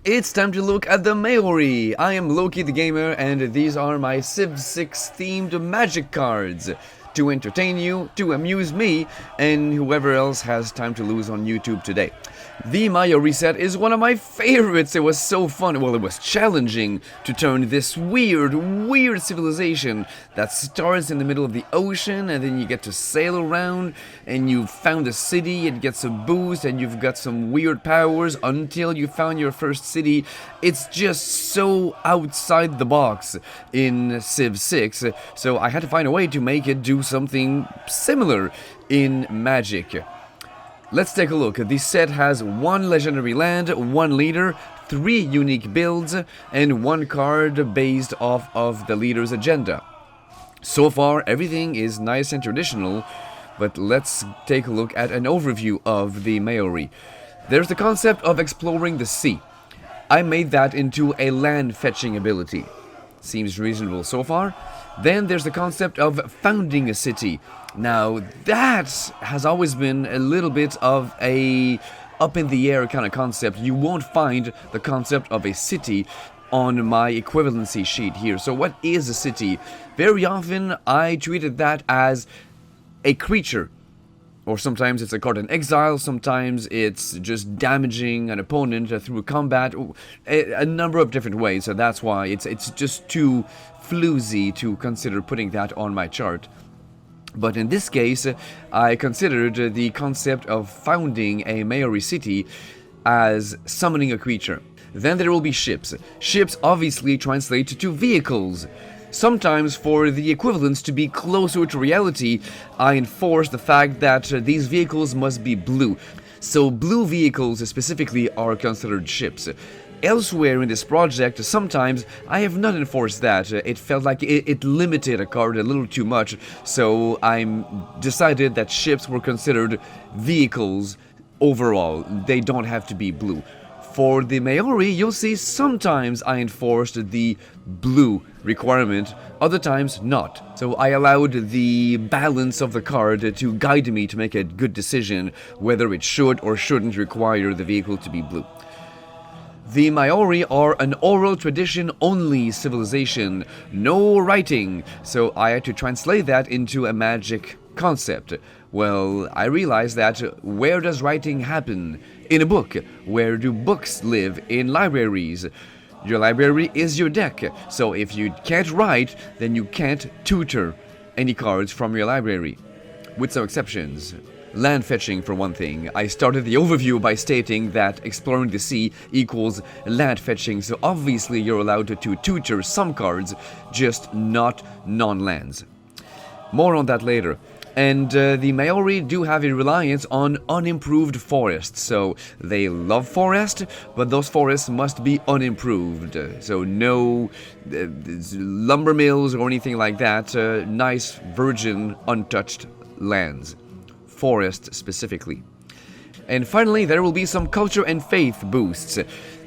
It's time to look at the Māori. I am Loki the Gamer, and these are my Civ 6 themed magic cards to entertain you, to amuse me, and whoever else has time to lose on YouTube today. The Māori set is one of my favorites. It was so fun. Well, it was challenging to turn this weird civilization that starts in the middle of the ocean, and then you get to sail around, and you found a city, it gets a boost, and you've got some weird powers until you found your first city. It's just so outside the box in Civ 6, so I had to find a way to make it do something similar in Magic. Let's take a look. This set has 1 legendary land, 1 leader, 3 unique builds, and 1 card based off of the leader's agenda. So far, everything is nice and traditional, but let's take a look at an overview of the Māori. There's the concept of exploring the sea. I made that into a land fetching ability. Seems reasonable so far. Then there's the concept of founding a city. Now, that has always been a little bit of a up-in-the-air kind of concept. You won't find the concept of a city on my equivalency sheet here. So what is a city? Very often, I treated that as a creature. Or sometimes it's a card in exile, sometimes it's just damaging an opponent through combat, a number of different ways. So that's why it's just too floozy to consider putting that on my chart. But in this case, I considered the concept of founding a Māori city as summoning a creature. Then there will be ships. Ships obviously translate to vehicles. Sometimes, for the equivalents to be closer to reality, I enforce the fact that these vehicles must be blue. So blue vehicles specifically are considered ships. Elsewhere in this project, sometimes I have not enforced that. It felt like it limited a card a little too much, so I decided that ships were considered vehicles overall. They don't have to be blue. For the Māori, you'll see sometimes I enforced the blue requirement, other times not. So I allowed the balance of the card to guide me to make a good decision whether it should or shouldn't require the vehicle to be blue. The Māori are an oral tradition-only civilization, no writing, so I had to translate that into a magic concept. Well, I realized that where does writing happen? In a book. Where do books live? In libraries. Your library is your deck, so if you can't write, then you can't tutor any cards from your library. With some exceptions. Land fetching, for one thing. I started the overview by stating that exploring the sea equals land fetching, so obviously you're allowed to tutor some cards, just not non-lands. More on that later. And the Māori do have a reliance on unimproved forests, so they love forest, but those forests must be unimproved. So no lumber mills or anything like that, nice, virgin, untouched lands. Forest specifically. And finally, there will be some culture and faith boosts.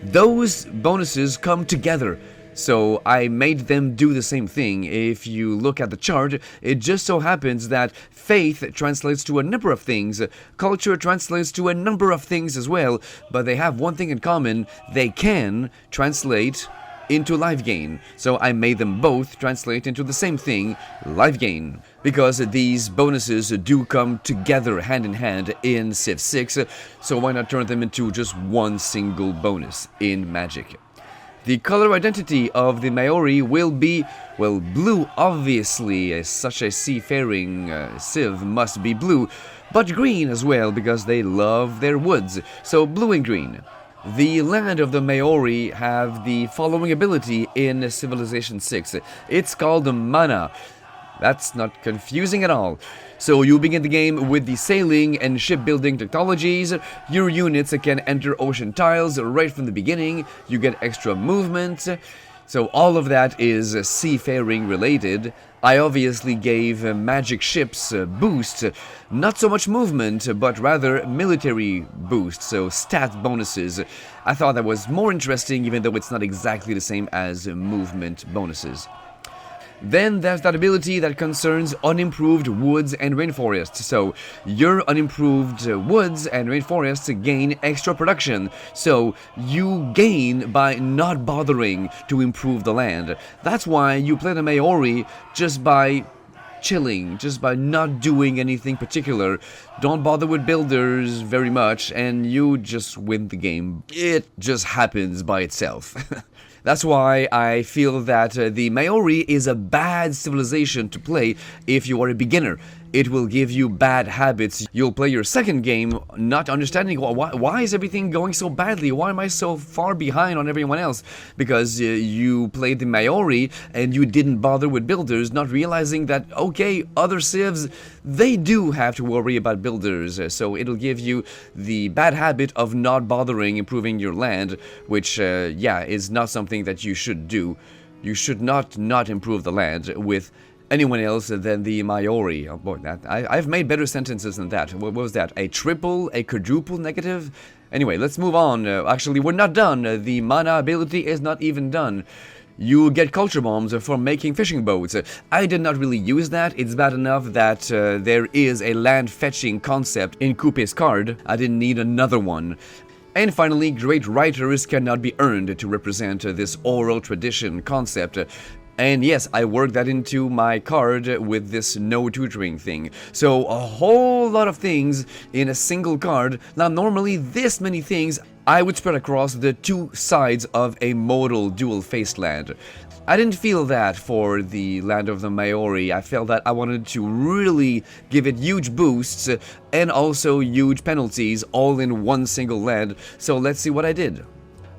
Those bonuses come together, so I made them do the same thing. If you look at the chart, it just so happens that faith translates to a number of things, culture translates to a number of things as well, but they have one thing in common: they can translate into life gain. So I made them both translate into the same thing, life gain. Because these bonuses do come together hand in hand in Civ 6, so why not turn them into just one single bonus in Magic? The color identity of the Māori will be, well, blue obviously, as such a seafaring Civ must be blue, but green as well because they love their woods, so blue and green. The land of the Māori have the following ability in Civilization 6. It's called Mana. That's not confusing at all. So you begin the game with the sailing and shipbuilding technologies. Your units can enter ocean tiles right from the beginning. You get extra movement. So all of that is seafaring related. I obviously gave magic ships a boost, not so much movement, but rather military boost, so stat bonuses. I thought that was more interesting, even though it's not exactly the same as movement bonuses. Then there's that ability that concerns unimproved woods and rainforests. So your unimproved woods and rainforests gain extra production. So you gain by not bothering to improve the land. That's why you play the Maori just by chilling, just by not doing anything particular. Don't bother with builders very much, and you just win the game. It just happens by itself. That's why I feel that the Maori is a bad civilization to play if you are a beginner. It will give you bad habits. You'll play your second game not understanding why is everything going so badly? Why am I so far behind on everyone else? Because you played the Maori and you didn't bother with builders, not realizing that, okay, other civs, they do have to worry about builders. So it'll give you the bad habit of not bothering improving your land, which, is not something that you should do. You should not improve the land with anyone else than the Maori. Oh boy, I've made better sentences than that. What was that? A triple, a quadruple negative? Anyway, let's move on. Actually, we're not done. The mana ability is not even done. You get culture bombs for making fishing boats. I did not really use that. It's bad enough that there is a land fetching concept in Coupe's card. I didn't need another one. And finally, great writers cannot be earned to represent this oral tradition concept. And yes, I worked that into my card with this no tutoring thing. So a whole lot of things in a single card. Now normally this many things I would spread across the two sides of a modal dual-faced land. I didn't feel that for the land of the Maori. I felt that I wanted to really give it huge boosts and also huge penalties all in one single land. So let's see what I did.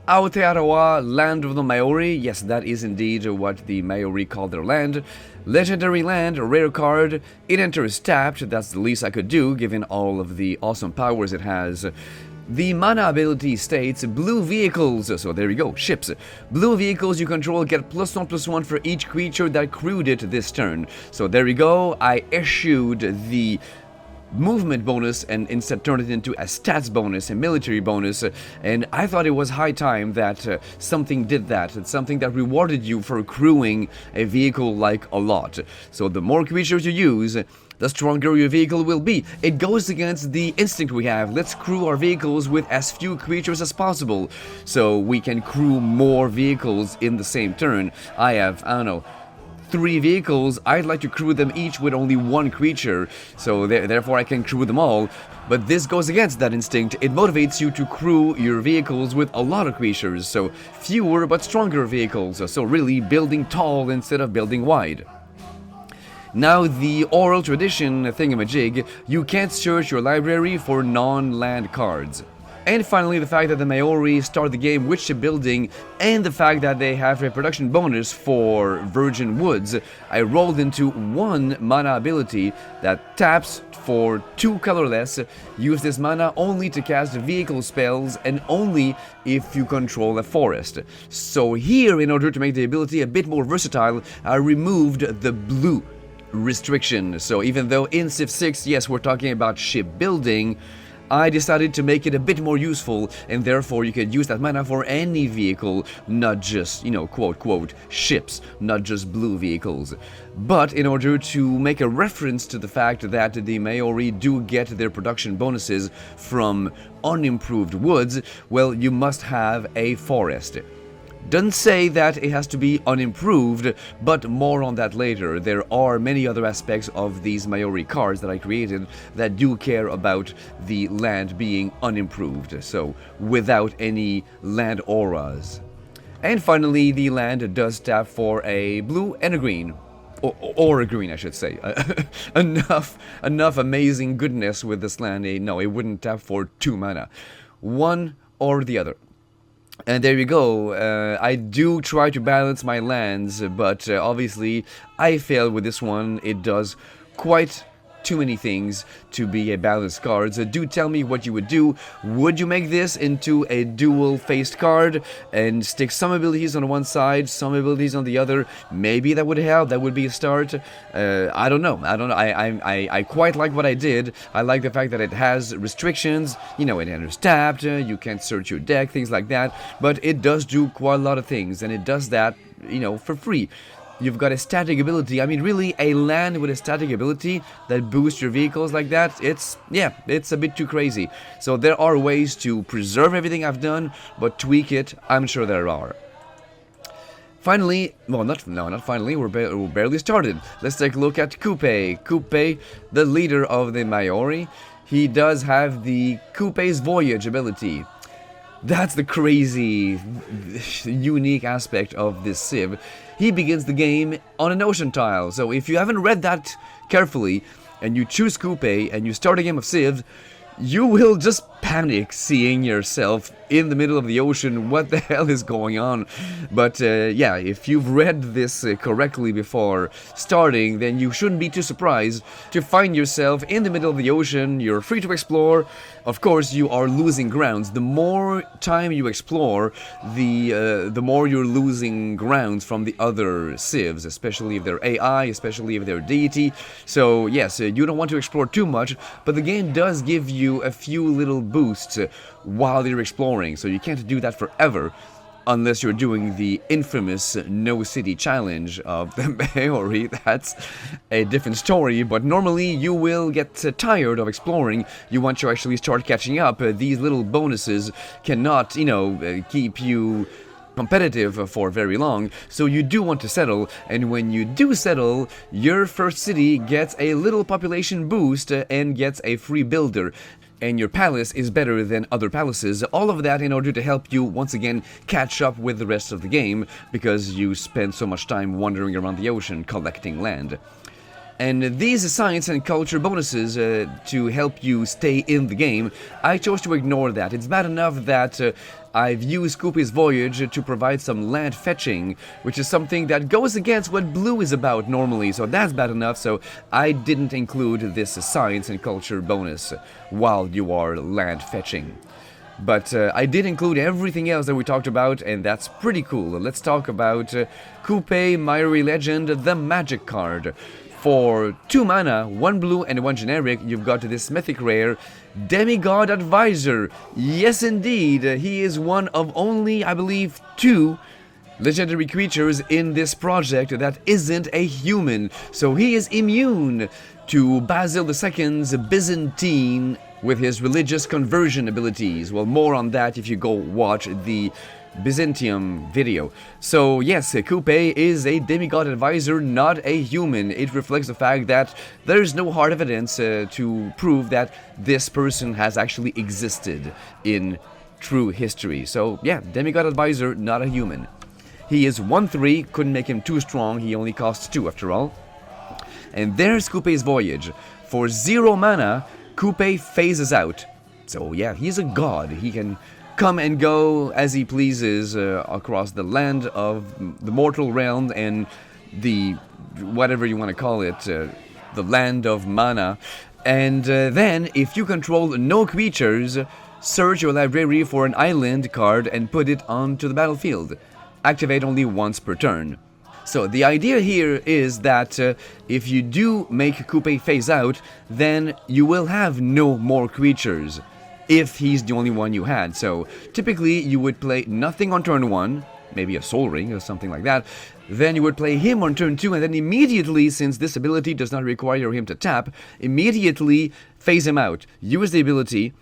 Aotearoa, land of the Maori. Yes, that is indeed what the Maori call their land. Legendary land, rare card. It enters tapped. That's the least I could do, given all of the awesome powers it has. The mana ability states blue vehicles. So there you go, ships. Blue vehicles you control get +1/+1 for each creature that crewed it this turn. So there you go. I issued the movement bonus and instead turned it into a stats bonus, a military bonus, and I thought it was high time that something did that. It's something that rewarded you for crewing a vehicle like a lot. So the more creatures you use, the stronger your vehicle will be. It goes against the instinct we have. Let's crew our vehicles with as few creatures as possible so we can crew more vehicles in the same turn. I have, 3 vehicles. I'd like to crew them each with only 1 creature, so therefore I can crew them all. But this goes against that instinct. It motivates you to crew your vehicles with a lot of creatures, so fewer but stronger vehicles, so really building tall instead of building wide. Now, the oral tradition thingamajig, you can't search your library for non-land cards. And finally, the fact that the Maori start the game with shipbuilding, and the fact that they have a production bonus for virgin woods. I rolled into 1 mana ability that taps for 2 colorless. Use this mana only to cast vehicle spells and only if you control a forest. So here, in order to make the ability a bit more versatile, I removed the blue restriction. So even though in Civ 6, yes, we're talking about shipbuilding, I decided to make it a bit more useful, and therefore you could use that mana for any vehicle, not just, quote, ships, not just blue vehicles. But in order to make a reference to the fact that the Maori do get their production bonuses from unimproved woods, well, you must have a forest. Doesn't say that it has to be unimproved, but more on that later. There are many other aspects of these Maori cards that I created that do care about the land being unimproved, so without any land auras. And finally, the land does tap for a blue and a green. Or a green, I should say. enough amazing goodness with this land. No, it wouldn't tap for 2 mana. One or the other. And there you go. I do try to balance my lands, but obviously I failed with this one. It does quite too many things to be a balanced card. So do tell me what you would do. Would you make this into a dual-faced card and stick some abilities on one side, some abilities on the other? Maybe that would help. That would be a start. I don't know. I quite like what I did. I like the fact that it has restrictions. It enters tapped. You can't search your deck, things like that. But it does do quite a lot of things, and it does that, for free. You've got a static ability. I mean, really, a land with a static ability that boosts your vehicles like that, it's a bit too crazy. So there are ways to preserve everything I've done, but tweak it, I'm sure there are. Finally, well, not finally, we're barely started. Let's take a look at Coupe. Coupe, the leader of the Māori, he does have the Coupe's Voyage ability. That's the crazy, unique aspect of this civ. He begins the game on an ocean tile, so if you haven't read that carefully, and you choose Coupe and you start a game of Civ, you will just panic seeing yourself in the middle of the ocean. What the hell is going on? But yeah, if you've read this correctly before starting, then you shouldn't be too surprised to find yourself in the middle of the ocean. You're free to explore. Of course, you are losing grounds. The more time you explore, the more you're losing grounds from the other civs, especially if they're AI, especially if they're deity. So yes, you don't want to explore too much, but the game does give you a few little boosts while you're exploring, so you can't do that forever unless you're doing the infamous No City Challenge of the Māori. That's a different story, but normally you will get tired of exploring. You want to actually start catching up. These little bonuses cannot, keep you competitive for very long, so you do want to settle, and when you do settle, your first city gets a little population boost and gets a free builder. And your palace is better than other palaces. All of that in order to help you once again catch up with the rest of the game, because you spend so much time wandering around the ocean collecting land. And these science and culture bonuses to help you stay in the game, I chose to ignore that. It's bad enough that I've used Coupe's Voyage to provide some land fetching, which is something that goes against what Blue is about normally, so that's bad enough, so I didn't include this science and culture bonus while you are land fetching. But I did include everything else that we talked about, and that's pretty cool. Let's talk about Coupe Māori Legend, the magic card. For 2 mana, 1 blue and 1 generic, you've got this mythic rare, Demigod Advisor. Yes indeed, he is one of only, I believe, 2 legendary creatures in this project that isn't a human. So he is immune to Basil II's Byzantine with his religious conversion abilities. Well, more on that if you go watch the Byzantium video. So yes, Coupe is a demigod advisor, not a human. It reflects the fact that there's no hard evidence to prove that this person has actually existed in true history. So yeah, demigod advisor, not a human. He is 1/3, couldn't make him too strong, he only costs 2 after all. And there's Coupe's Voyage. For 0 mana, Coupe phases out. So yeah, he's a god. He can come and go as he pleases across the land of the mortal realm and the whatever you want to call it, the land of mana. And then, if you control no creatures, search your library for an island card and put it onto the battlefield. Activate only once per turn. So the idea here is that if you do make Coupe phase out, then you will have no more creatures, if he's the only one you had. So typically you would play nothing on turn 1, maybe a Soul Ring or something like that. Then you would play him on turn 2, and then immediately, since this ability does not require him to tap, immediately phase him out. Use the ability,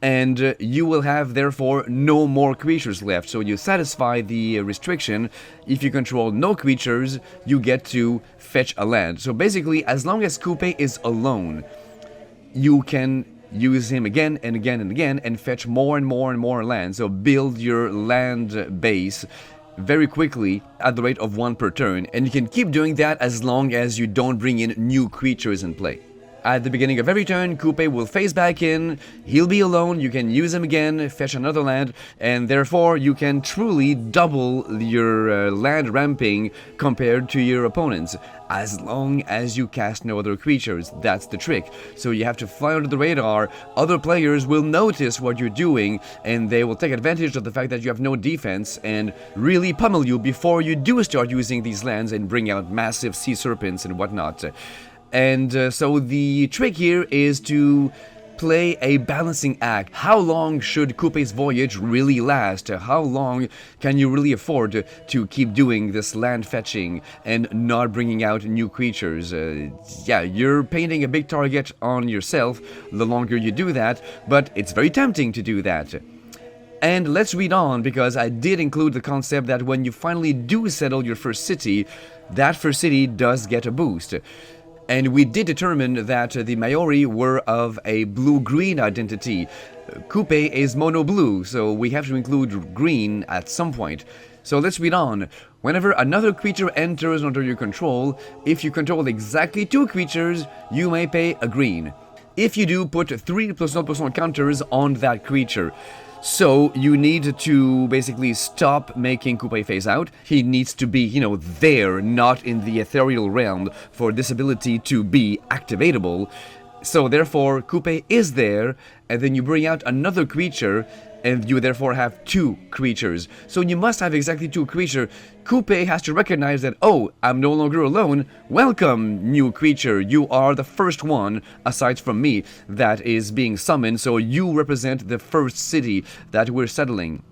and you will have therefore no more creatures left. So you satisfy the restriction. If you control no creatures, you get to fetch a land. So basically, as long as Coupe is alone, you can use him again and again and again and fetch more and more and more land. So build your land base very quickly at the rate of 1 per turn, and you can keep doing that as long as you don't bring in new creatures in play. At the beginning of every turn, Coupe will phase back in, he'll be alone, you can use him again, fetch another land, and therefore you can truly double your land ramping compared to your opponents, as long as you cast no other creatures. That's the trick. So you have to fly under the radar, other players will notice what you're doing, and they will take advantage of the fact that you have no defense, and really pummel you before you do start using these lands and bring out massive sea serpents and whatnot. And so the trick here is to play a balancing act. How long should Coupe's voyage really last? How long can you really afford to keep doing this land fetching and not bringing out new creatures? Yeah, you're painting a big target on yourself the longer you do that, but it's very tempting to do that. And let's read on, because I did include the concept that when you finally do settle your first city, that first city does get a boost. And we did determine that the Māori were of a blue-green identity. Coupe is mono-blue, so we have to include green at some point. So let's read on. Whenever another creature enters under your control, if you control exactly 2 creatures, you may pay a green. If you do, put 3 +1/+1 counters on that creature. So you need to basically stop making Coupe phase out. He needs to be, there, not in the ethereal realm, for this ability to be activatable. So therefore, Coupe is there, and then you bring out another creature, and you therefore have 2 creatures. So you must have exactly 2 creatures. Coupe has to recognize that, oh, I'm no longer alone. Welcome, new creature. You are the first one, aside from me, that is being summoned, so you represent the first city that we're settling.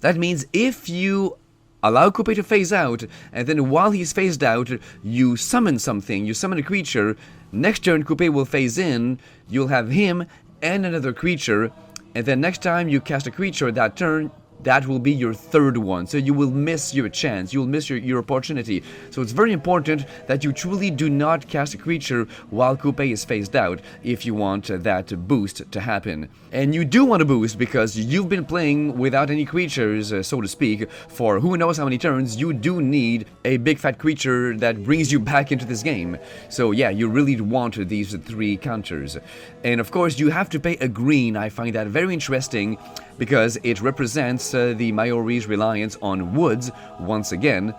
That means if you allow Coupe to phase out, and then while he's phased out, you summon something, you summon a creature, next turn Coupe will phase in, you'll have him and another creature, and then next time you cast a creature that turn, that will be your third one. So you will miss your chance, you'll miss your opportunity. So it's very important that you truly do not cast a creature while Coupe is phased out if you want that boost to happen. And you do want a boost because you've been playing without any creatures, so to speak, for who knows how many turns. You do need a big fat creature that brings you back into this game. So yeah, you really want these 3 counters. And of course, you have to pay a green. I find that very interesting because it represents the Māori's reliance on woods once again.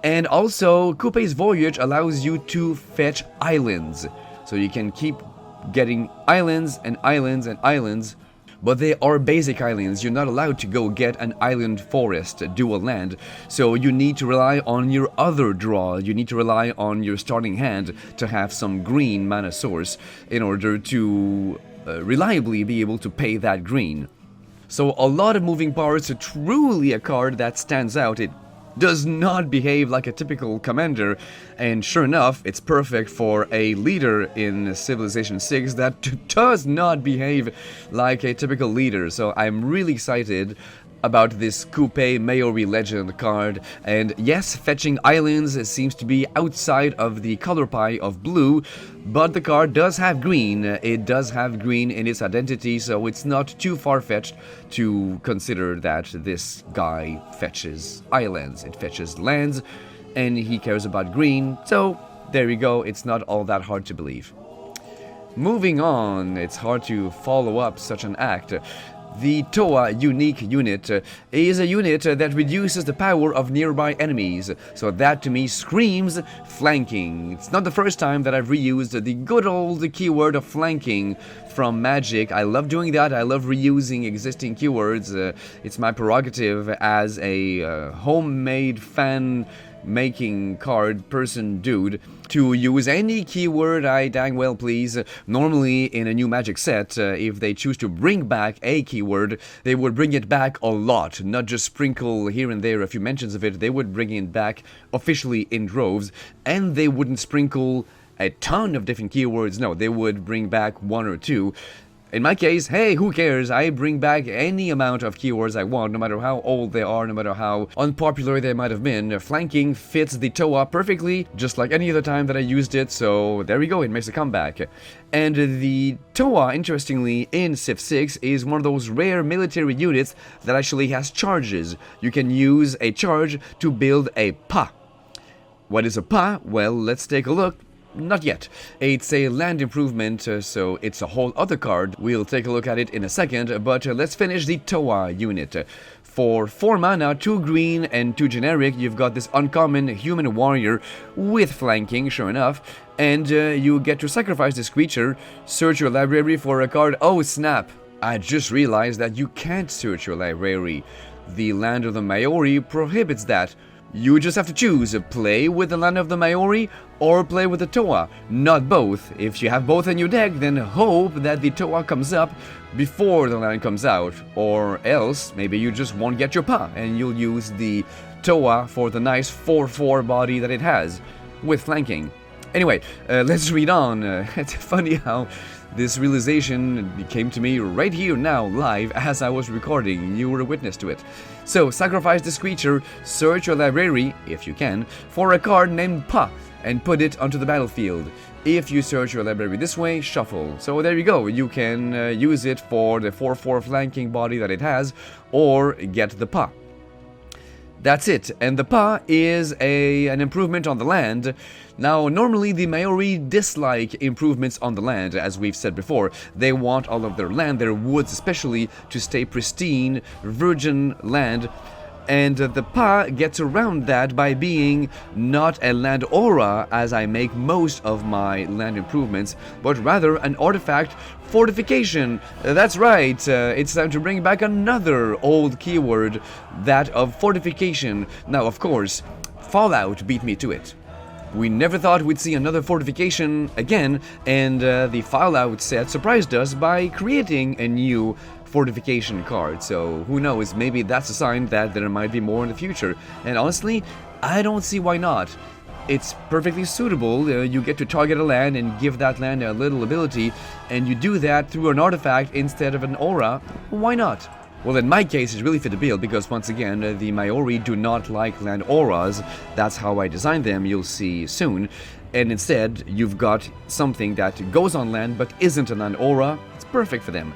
And also, Coupe's voyage allows you to fetch islands. So you can keep getting islands and islands and islands, but they are basic islands. You're not allowed to go get an island forest, dual land. So you need to rely on your other draw. You need to rely on your starting hand to have some green mana source in order to reliably be able to pay that green. So a lot of moving parts, truly a card that stands out. It does not behave like a typical commander, and sure enough, it's perfect for a leader in Civilization 6 that does not behave like a typical leader. So I'm really excited about this Coupe Māori Legend card, and yes, fetching islands seems to be outside of the color pie of blue, but the card does have green. It does have green in its identity, so it's not too far-fetched to consider that this guy fetches islands. It fetches lands, and he cares about green, so there you go, it's not all that hard to believe. Moving on, it's hard to follow up such an act. The Toa unique unit is a unit that reduces the power of nearby enemies, so that to me screams flanking. It's not the first time that I've reused the good old keyword of flanking from Magic. I love doing that. I love reusing existing keywords. It's my prerogative as a homemade fan making card person dude to use any keyword I dang well please. Normally in a new Magic set, if they choose to bring back a keyword, they would bring it back a lot, not just sprinkle here and there a few mentions of it. They would bring it back officially in droves, and they wouldn't sprinkle a ton of different keywords. No, they would bring back 1 or 2. In my case, hey, who cares? I bring back any amount of keywords I want, no matter how old they are, no matter how unpopular they might have been. Flanking fits the Toa perfectly, just like any other time that I used it, so there we go, it makes a comeback. And the Toa, interestingly, in Civ 6 is one of those rare military units that actually has charges. You can use a charge to build a pa. What is a pa? Well, let's take a look. Not yet. It's a land improvement, so it's a whole other card. We'll take a look at it in a second, but let's finish the Toa unit. For 4 mana, 2 green and 2 generic, you've got this uncommon human warrior with flanking, sure enough, and you get to sacrifice this creature, search your library for a card. Oh snap! I just realized that you can't search your library. The land of the Māori prohibits that. You just have to choose, play with the land of the Māori or play with the Toa, not both. If you have both in your deck, then hope that the Toa comes up before the land comes out, or else maybe you just won't get your Pa and you'll use the Toa for the nice 4/4 body that it has, with flanking. Anyway, let's read on. It's funny how this realization came to me right here now, live, as I was recording. You were a witness to it. So, sacrifice this creature, search your library, if you can, for a card named Pa, and put it onto the battlefield. If you search your library this way, shuffle. So there you go, you can use it for the 4/4 flanking body that it has, or get the Pa. That's it, and the Pa is an improvement on the land. Now, normally the Māori dislike improvements on the land, as we've said before. They want all of their land, their woods especially, to stay pristine, virgin land. And the Pa gets around that by being not a land aura, as I make most of my land improvements, but rather an artifact fortification. That's right, it's time to bring back another old keyword, that of fortification. Now, of course, Fallout beat me to it. We never thought we'd see another fortification again, and the Fallout set surprised us by creating a new fortification card. So who knows, maybe that's a sign that there might be more in the future. And honestly, I don't see why not. It's perfectly suitable. You get to target a land and give that land a little ability, and you do that through an artifact instead of an aura. Why not? Well, in my case, it's really fit the bill because, once again, the Māori do not like land auras. That's how I designed them, you'll see soon. And instead, you've got something that goes on land but isn't a land aura. It's perfect for them.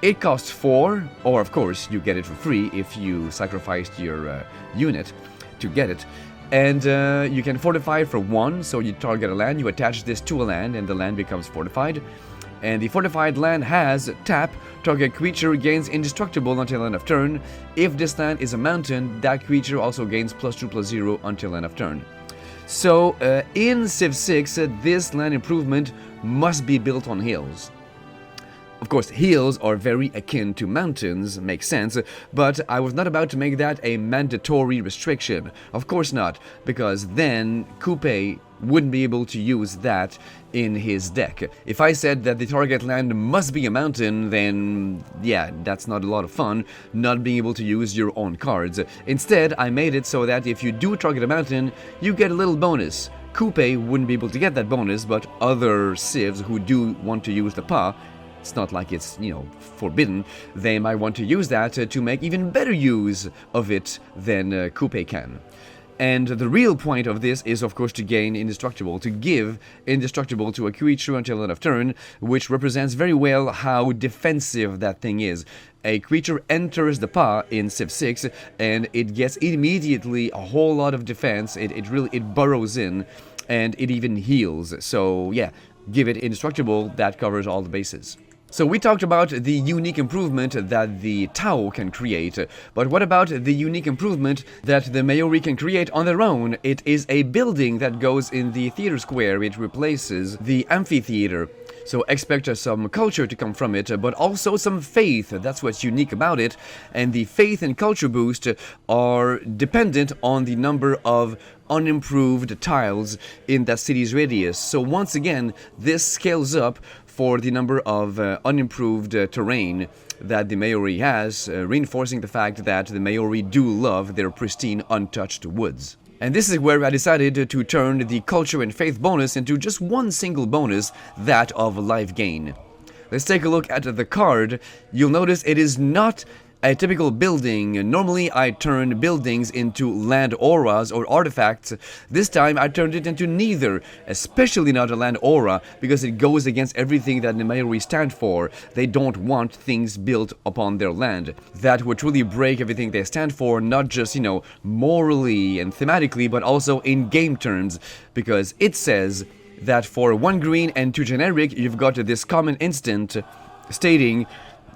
It costs 4, or of course, you get it for free if you sacrificed your unit to get it. And you can fortify it for 1, so you target a land, you attach this to a land, and the land becomes fortified. And the fortified land has tap, target creature gains indestructible until end of turn. If this land is a mountain, that creature also gains +2/+0 until end of turn. So in Civ 6, this land improvement must be built on hills. Of course, hills are very akin to mountains, makes sense, but I was not about to make that a mandatory restriction. Of course not, because then Coupe wouldn't be able to use that in his deck. If I said that the target land must be a mountain, then yeah, that's not a lot of fun, not being able to use your own cards. Instead, I made it so that if you do target a mountain, you get a little bonus. Coupe wouldn't be able to get that bonus, but other civs who do want to use the Pa, it's not like it's, forbidden, they might want to use that to make even better use of it than Coupe can. And the real point of this is, of course, to gain indestructible, to give indestructible to a creature until end of turn, which represents very well how defensive that thing is. A creature enters the Pa in Civ 6, and it gets immediately a whole lot of defense. It burrows in, and it even heals. So yeah, give it indestructible, that covers all the bases. So we talked about the unique improvement that the Tau can create, but what about the unique improvement that the Māori can create on their own? It is a building that goes in the theater square. It replaces the amphitheater. So expect some culture to come from it, but also some faith. That's what's unique about it. And the faith and culture boost are dependent on the number of unimproved tiles in that city's radius. So once again, this scales up for the number of unimproved terrain that the Māori has, reinforcing the fact that the Māori do love their pristine, untouched woods. And this is where I decided to turn the culture and faith bonus into just one single bonus, that of life gain. Let's take a look at the card. You'll notice it is not a typical building. Normally I turn buildings into land auras or artifacts. This time I turned it into neither, especially not a land aura, because it goes against everything that the Māori stand for. They don't want things built upon their land. That would truly break everything they stand for, not just, morally and thematically, but also in game terms, because it says that for 1 green and 2 generic, you've got this common instant stating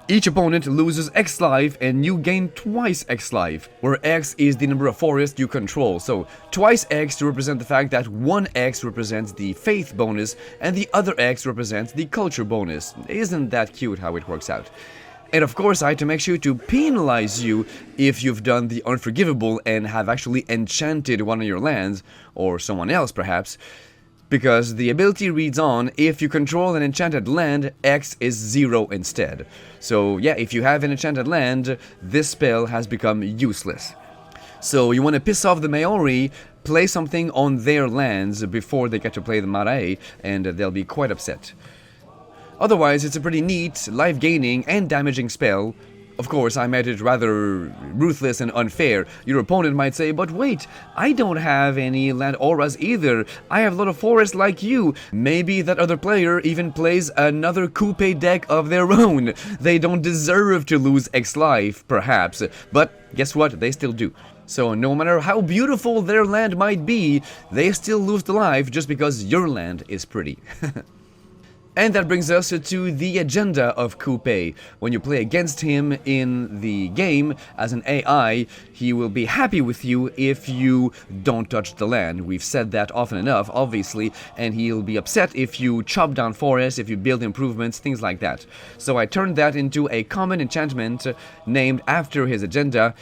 each opponent loses X life and you gain twice X life, where X is the number of forests you control. So twice X to represent the fact that 1 X represents the faith bonus and the other X represents the culture bonus. Isn't that cute how it works out? And of course, I had to make sure to penalize you if you've done the unforgivable and have actually enchanted one of your lands, or someone else perhaps, because the ability reads on, if you control an enchanted land, X is 0 instead. So yeah, if you have an enchanted land, this spell has become useless. So you want to piss off the Māori, play something on their lands before they get to play the Marae, and they'll be quite upset. Otherwise, it's a pretty neat, life-gaining, and damaging spell. Of course, I made it rather ruthless and unfair. Your opponent might say, but wait, I don't have any land auras either. I have a lot of forests like you. Maybe that other player even plays another coupe deck of their own. They don't deserve to lose X life, perhaps. But guess what? They still do. So no matter how beautiful their land might be, they still lose the life just because your land is pretty. And that brings us to the agenda of Coupe. When you play against him in the game as an AI, he will be happy with you if you don't touch the land. We've said that often enough, obviously, and he'll be upset if you chop down forests, if you build improvements, things like that. So I turned that into a common enchantment named after his agenda,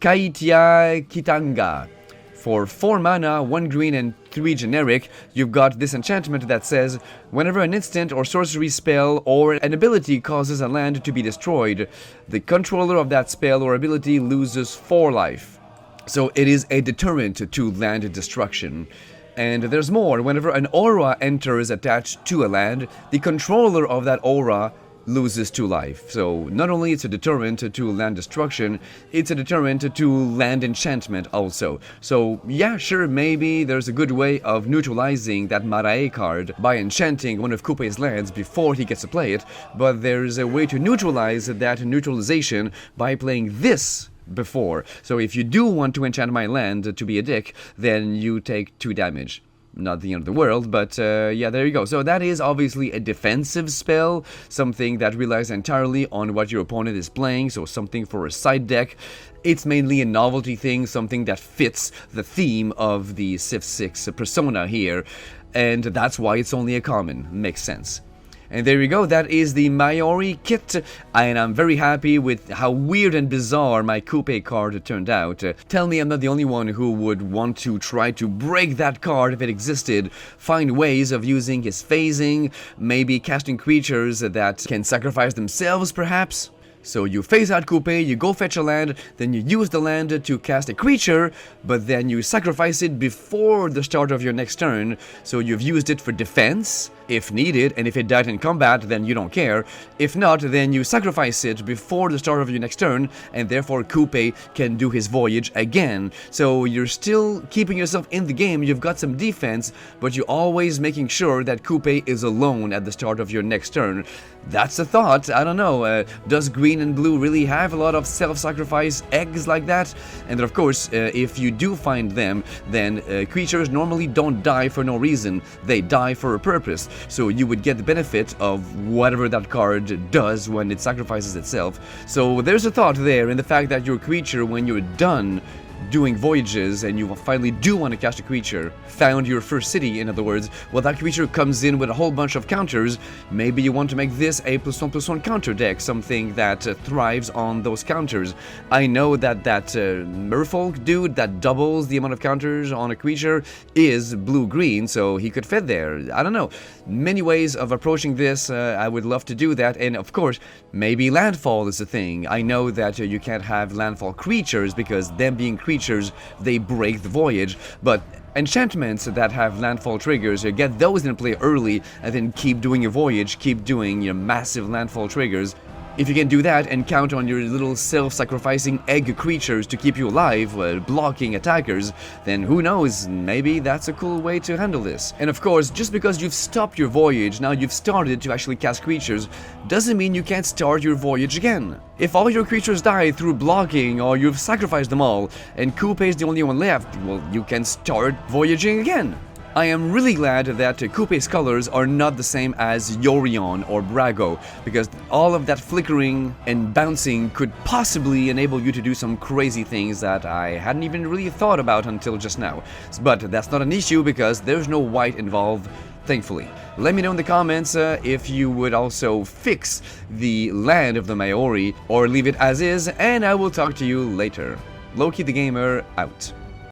Kaitia Kitanga. For 4 mana, 1 green and 3 generic, you've got this enchantment that says, whenever an instant or sorcery spell or an ability causes a land to be destroyed, the controller of that spell or ability loses 4 life. So it is a deterrent to land destruction. And there's more, whenever an aura enters attached to a land, the controller of that aura loses 2 life. So not only it's a deterrent to land destruction, it's a deterrent to land enchantment also. So yeah, sure, maybe there's a good way of neutralizing that Marae card by enchanting one of Coupe's lands before he gets to play it, but there's a way to neutralize that neutralization by playing this before. So if you do want to enchant my land to be a dick, then you take 2 damage. Not the end of the world, but yeah, there you go. So that is obviously a defensive spell, something that relies entirely on what your opponent is playing, so something for a side deck. It's mainly a novelty thing, something that fits the theme of the Civ 6 persona here, and that's why it's only a common. Makes sense. And there you go, that is the Māori kit, and I'm very happy with how weird and bizarre my Coupe card turned out. Tell me I'm not the only one who would want to try to break that card if it existed, find ways of using his phasing, maybe casting creatures that can sacrifice themselves perhaps. So you phase out Coupe, you go fetch a land, then you use the land to cast a creature, but then you sacrifice it before the start of your next turn, so you've used it for defense, if needed, and if it died in combat, then you don't care. If not, then you sacrifice it before the start of your next turn, and therefore Coupe can do his voyage again. So you're still keeping yourself in the game, you've got some defense, but you're always making sure that Coupe is alone at the start of your next turn. That's a thought, I don't know, does green and blue really have a lot of self-sacrifice eggs like that? And of course, if you do find them, then creatures normally don't die for no reason, they die for a purpose. So you would get the benefit of whatever that card does when it sacrifices itself. So there's a thought there in the fact that your creature, when you're done doing voyages and you finally do want to cast a creature, found your first city in other words, well that creature comes in with a whole bunch of counters. Maybe you want to make this a +1/+1 counter deck, something that thrives on those counters. I know that merfolk dude that doubles the amount of counters on a creature is blue-green, so he could fit there. I don't know. Many ways of approaching this, I would love to do that, and of course, maybe landfall is a thing. I know that you can't have landfall creatures because them being creatures, they break the voyage, but enchantments that have landfall triggers, you get those in play early and then keep doing your voyage, keep doing your massive landfall triggers. If you can do that and count on your little self-sacrificing egg creatures to keep you alive while blocking attackers, then who knows, maybe that's a cool way to handle this. And of course, just because you've stopped your voyage, now you've started to actually cast creatures, doesn't mean you can't start your voyage again. If all your creatures die through blocking or you've sacrificed them all, and Coupe is the only one left, well, you can start voyaging again. I am really glad that Coupe's colors are not the same as Yorion or Brago, because all of that flickering and bouncing could possibly enable you to do some crazy things that I hadn't even really thought about until just now. But that's not an issue because there's no white involved, thankfully. Let me know in the comments if you would also fix the land of the Māori or leave it as is, and I will talk to you later. Loki the Gamer, out.